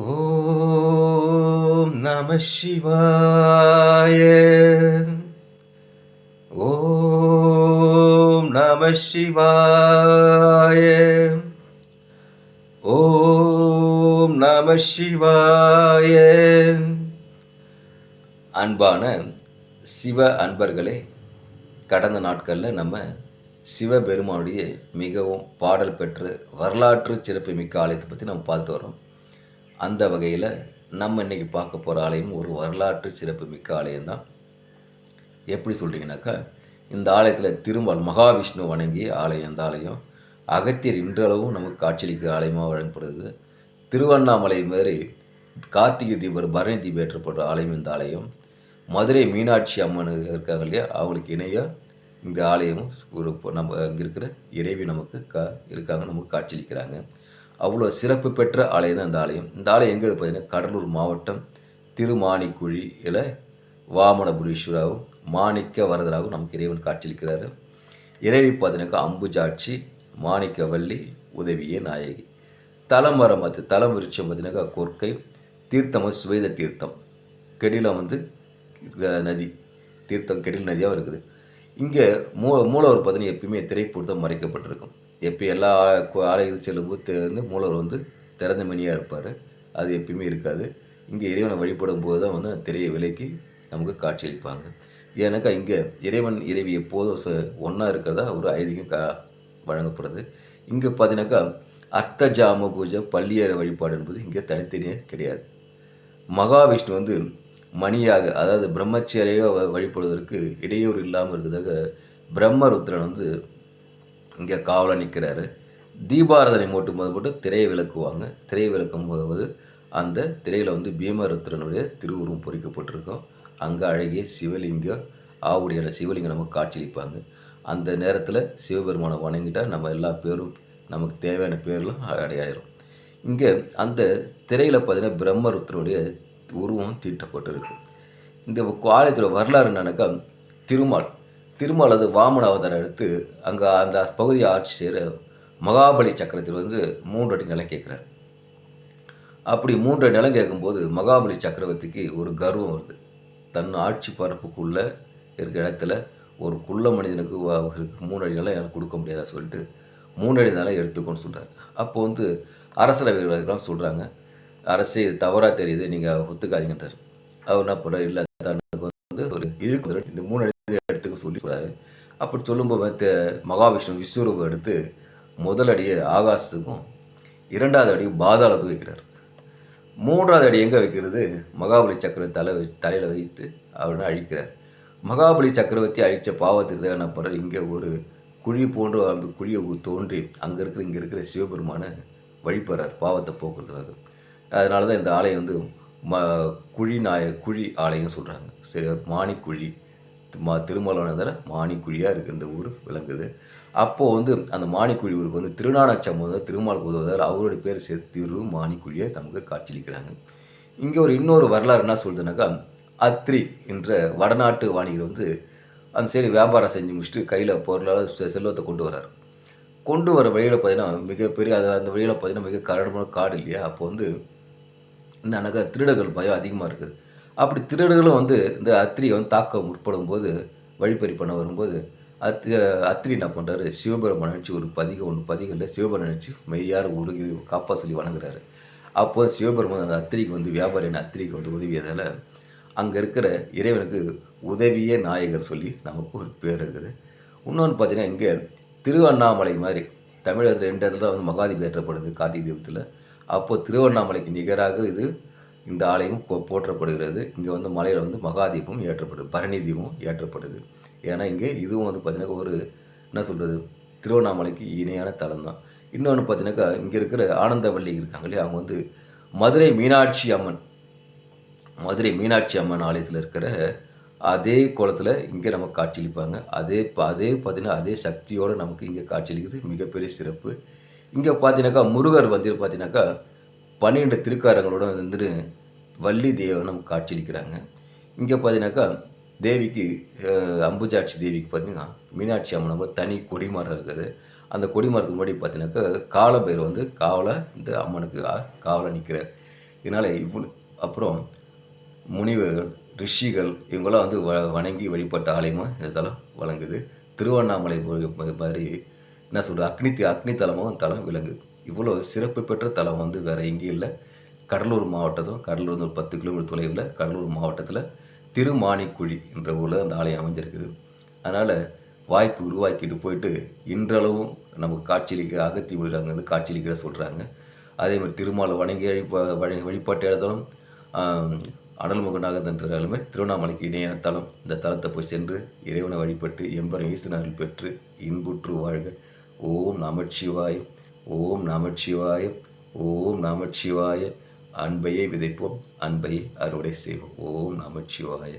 ஓம் நம சிவாய. ஓம் நம சிவாய. ஓம் நம சிவாய. அன்பான சிவ அன்பர்களே, கடந்த நாட்களில் நம்ம சிவபெருமானுடைய மிகவும் பாடல் பெற்று வரலாற்று சிறப்புமிக்க ஆலயத்தை பற்றி நம்ம பார்த்துட்டு வரோம். அந்த வகையில் நம்ம இன்றைக்கி பார்க்க போகிற ஆலயம் ஒரு வரலாற்று சிறப்புமிக்க ஆலயம் தான். எப்படி சொல்கிறீங்கனாக்கா, இந்த ஆலயத்தில் திருமால் மகாவிஷ்ணு வணங்கிய ஆலயம். இந்த ஆலயம் அகத்தியர் இன்றளவும் நமக்கு காட்சியளிக்கிற ஆலயமாக வழங்கப்படுது. திருவண்ணாமலை மாரி கார்த்திகை தீபம் பரணி தீபம் ஏற்றப்படுற ஆலயம் இந்த ஆலயம். மதுரை மீனாட்சி அம்மன் இருக்காங்க இல்லையா, அவங்களுக்கு இணையாக இந்த ஆலயமும் ஒரு நம்ம இங்கே இருக்கிற இறைவி நமக்கு இருக்காங்க, நமக்கு காட்சியளிக்கிறாங்க. அவ்வளோ சிறப்பு பெற்ற ஆலயம் தான் இந்த ஆலயம். இந்த ஆலயம் எங்கே பார்த்தீங்கன்னா, கடலூர் மாவட்டம் திருமானிக்குழியில் வாமனபுரீஸ்வராவும் மாணிக்க வரதராகவும் நமக்கு இறைவன் காட்சியளிக்கிறாரு. இறைவி பார்த்தீங்கன்னாக்கா அம்புஜாட்சி, மாணிக்கவல்லி, உதவியே நாயகி. தலமரம் தலம் விருட்சம் பார்த்தீங்கன்னாக்கா கொற்கை, தீர்த்தம் சுவேத தீர்த்தம், கெடிலம் நதி, தீர்த்தம் கெடில் நதியாகவும் இருக்குது. இங்கே மூலவர் பார்த்தீங்கன்னா எப்பயுமே திரைப்பொருத்தம் மறைக்கப்பட்டிருக்கும். எப்போ எல்லா ஆலயத்துக்கு செல்லும்போது மூலவர் திறந்த மணியாக இருப்பார். அது எப்பயுமே இருக்காது. இங்கே இறைவனை வழிபடும் போது தான் திரையை விலைக்கு நமக்கு காட்சியளிப்பாங்க. ஏன்னாக்கா இங்கே இறைவன் இறைவி எப்போதும் ஒன்றா இருக்கிறதா ஒரு ஐதீகம் வழங்கப்படுது. இங்கே பார்த்தீங்கன்னாக்கா அர்த்தஜாம பூஜை, பள்ளியற வழிபாடு என்பது இங்கே தனித்தனியாக கிடையாது. மகாவிஷ்ணு மணியாக, அதாவது பிரம்மச்சரியாக வழிபடுவதற்கு இடையூறு இல்லாமல் இருக்கிறதாக பிரம்மருத்ரன் இங்கே காவலாக நிற்கிறாரு. தீபாராதனை மட்டும் திரையை விளக்குவாங்க. திரையை விளக்கும் போது அந்த திரையில் பீமருத்ரனுடைய திருவுருவம் பொறிக்கப்பட்டிருக்கும். அங்கே அழகிய சிவலிங்கம், ஆவுடையான சிவலிங்கம் நமக்கு காட்சியளிப்பாங்க. அந்த நேரத்தில் சிவபெருமானை வணங்கிட்டால் நம்ம எல்லா பேரும், நமக்கு தேவையான பேரெலாம் அடையாயிரும். இங்கே அந்த திரையில் பார்த்தீங்கன்னா பிரம்மருத்ரனுடைய உருவம் தீட்டப்பட்டிருக்கு. இந்த ஆலயத்தில் வரலாறு என்னன்னாக்கா, திருமால் அது வாமன அவதாரம் எடுத்து அங்கே அந்த பகுதியை ஆட்சி செய்கிற மகாபலி சக்கரத்தில் 3 அடி நிலம் கேட்குறாரு. அப்படி 3 அடி நிலம் கேட்கும்போது மகாபலி சக்கரவர்த்திக்கு ஒரு கர்வம் வருது. தன் ஆட்சி பரப்புக்குள்ளே இருக்கிற இடத்துல ஒரு குள்ள மனிதனுக்கு 3 அடி நிலம் எனக்கு கொடுக்க முடியாதா சொல்லிட்டு 3 அடி நிலம் எடுத்துக்கோன்னு சொல்கிறார். அப்போ அரசரவைகள்லாம் சொல்கிறாங்க, அரசே இது தவறாக தெரியுது, நீங்கள் ஒத்துக்காதீங்கன்றார். அவர் என்ன பண்ணுறாரு, இல்லை தனக்கு ஒரு இழுக்கு இந்த 3 அடி எடுத்துக்க சொல்லி சொல்கிறாரு. அப்படி சொல்லும்போது மகாவிஷ்ணு விஸ்வரூபம் எடுத்து முதல் அடியை ஆகாசத்துக்கும் 2வது அடி பாதாளத்துக்கும் வைக்கிறார். 3வது அடி எங்கே வைக்கிறது, மகாபலி சக்கரவர்த்தி தலையில் வைத்து அவனை அழிக்கிறார். மகாபலி சக்கரவர்த்தி அழித்த பாவத்திற்கு என்ன பண்ணுறார், இங்கே ஒரு குழி போன்ற குழியை தோன்றி இங்கே இருக்கிற சிவபெருமானை வழிபடுறார் பாவத்தை போக்குறதுக்காக. அதனால தான் இந்த ஆலயம் குழி ஆலயம் சொல்கிறாங்க. சரி, மாணிக்குழி திருமலனதில் மாணிக்குழியாக இருக்குது இந்த ஊர் விளங்குது. அப்போது அந்த மாணிக்குழி ஊருக்கு திருநானச்சம்பந்தர் திருமாலுக்கு உதவுவதால் அவருடைய பேர் சேர்த்து மாணிக்குழியை நமக்கு காட்சியளிக்கிறாங்க. இங்கே இன்னொரு வரலாறு என்ன சொல்லுதுனாக்கா, அத்ரி என்ற வடநாட்டு வாணிகர் அந்த சரி வியாபாரம் செஞ்சு முடிச்சுட்டு கையில் பொருளால் செல்வத்தை கொண்டு வர்றார். கொண்டு வர வழியில் பார்த்தீங்கன்னா மிகப்பெரிய அந்த வழியில் பார்த்தீங்கன்னா மிக கரடமான காடு இல்லையா. அப்போ என்னன்னாக்கா திருடர்கள் பயம் அதிகமாக இருக்குது. அப்படி திருடர்களும் இந்த அத்திரியை தாக்க முற்படும் போது, வழிப்பறி பண்ண வரும்போது அத்திரி என்ன பண்ணுறாரு, சிவபெருமான் நினச்சி ஒரு பதிகம் இல்லை, சிவபெருமான் நினச்சி மெய்யார் உருகி காப்பா சொல்லி வணங்குறாரு. அப்போ சிவபெருமான் அந்த அத்திரிக்கு வியாபாரியான அத்திரிக்கு உதவியதால் அங்கே இருக்கிற இறைவனுக்கு உதவியே நாயகர் சொல்லி நமக்கு ஒரு பேர் இருக்குது. இன்னொன்று பார்த்தீங்கன்னா, இங்கே திருவண்ணாமலை மாதிரி தமிழகத்தில் 2 இடத்துல தான் மகாதீபம் ஏற்றப்படுது கார்த்திகை தீபத்தில். அப்போது திருவண்ணாமலைக்கு நிகராக இந்த ஆலயம் போற்றப்படுகிறது. இங்கே மலையில் மகாதீபம் ஏற்றப்படுது, பரணி தீபம் ஏற்றப்படுது. ஏன்னா இங்கே இதுவும் பார்த்தீங்கன்னா ஒரு என்ன சொல்கிறது, திருவண்ணாமலைக்கு இணையான தலம் தான். இன்னொன்று பார்த்தீங்கன்னாக்கா, இங்கே இருக்கிற ஆனந்தவள்ளி இருக்காங்க இல்லையா, அவங்க மதுரை மீனாட்சி அம்மன் ஆலயத்தில் இருக்கிற அதே கோலத்தில் இங்கே நமக்கு காட்சியளிப்பாங்க. அதே பார்த்தீங்கன்னா அதே சக்தியோடு நமக்கு இங்கே காட்சியளிக்குது. மிகப்பெரிய சிறப்பு. இங்கே பார்த்தீங்கன்னாக்கா முருகர் பார்த்தீங்கன்னாக்கா 12 திருக்காரங்களோட வள்ளி தேவன் நமக்கு காட்சியளிக்கிறாங்க. இங்கே பார்த்தீங்கன்னாக்கா தேவிக்கு அம்புஜாட்சி தேவிக்கு பார்த்தீங்கன்னா மீனாட்சி அம்மன் தனி கொடிமரம் இருக்குது. அந்த கொடிமரத்துக்கு முன்னாடி பார்த்தீங்கன்னாக்கா காலபைரவர் காவலாக இந்த அம்மனுக்கு காவலாக நிற்கிறார். இதனால் அப்புறம் முனிவர்கள், ரிஷிகள் இவங்களாம் வந்து வணங்கி வழிபட்ட ஆலயமாக இந்த தலம் வழங்குது. திருவண்ணாமலை மாதிரி என்ன சொல்றது, அக்னி தலமும் தலம் விளங்குது. இவ்வளோ சிறப்பு பெற்ற தலம் வந்து வேறு எங்கேயும் இல்ல. கடலூர் மாவட்டத்தும், கடலூர்லேருந்து ஒரு 10 கிலோமீட்டர் தொலைவில கடலூர் மாவட்டத்தில திருமாணிக்குழி என்ற ஊர்ல அந்த ஆலயம் அமைஞ்சிருக்குது. அதனால் வாய்ப்பு உருவாக்கிட்டு போயிட்டு இன்றளவும் நமக்கு காட்சியளிக்க அகத்தியர் அங்கே வந்து காட்சியளிக்கிற சொல்கிறாங்க. அதேமாதிரி திருமாலை வணங்கி வழிபாட்டு இடத்தலும் அனல்முகனாக என்றாலுமே திருவண்ணாமலைக்கு இணையான தலம். இந்த தலத்தை போய் சென்று இறைவனை வழிபட்டு எம்பெரும் ஈசன் அருள் பெற்று இன்புற்று வாழ்க. ஓம் நமச்சிவாய, ஓம் நமச்சிவாய, ஓம் நமச்சிவாய. அன்பையே விதைப்போம், அன்பையே அறுவடை செய்வோம். ஓம் நமச்சிவாய.